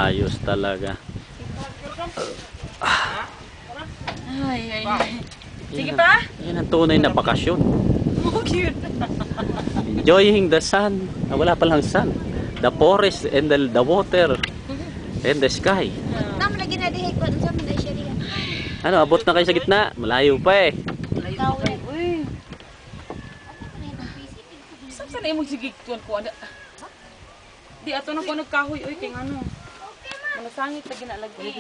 Ayos talaga. Ay. Sige pa? Yan ang tunay na bakasyon. Oh, cute. Enjoying the sun. Wala palang sun. The forest and the water and the sky. Nam lagi na dihay ko sa mga siya diyan. Ano, abot na kayo sa gitna? Malayo pa eh. Uy. Saan na imong sigig tuwan ko? Di ato na ko nagkahoy. Uy, kaya ano. Malasangit na ginalagay.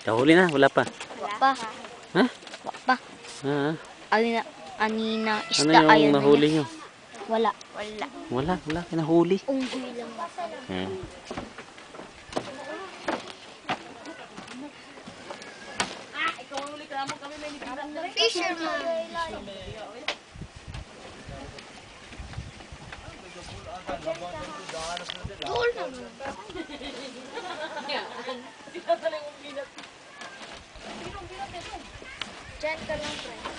Kahuli na, wala pa. Pa. Ha? Pa. Ha? Anina Ano isda ayon. yung nahuli nyo? Wala. Wala kinahuli. Unggoy lang. Fisherman. Tol naman. Diyan ka lang, friend.